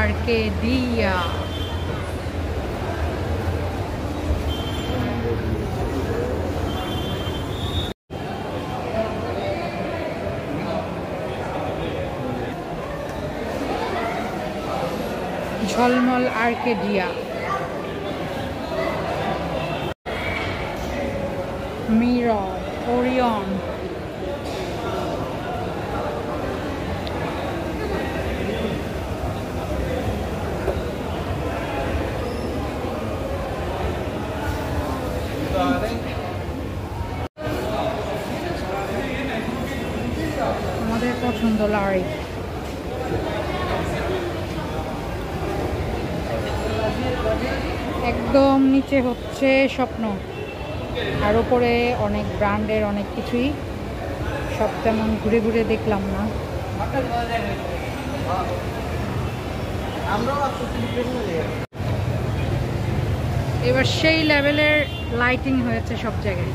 Arcadia. ঝলমল Arcadia, mirror, Orion, আমাদের পছন্দ লারি। একদম নিচে হচ্ছে স্বপ্ন, আর উপরে অনেক ব্র্যান্ডের অনেক কিছুই, সব তেমন ঘুরে ঘুরে দেখলাম না। এবার সেই লেভেলের লাইটিং হয়েছে সব জায়গায়।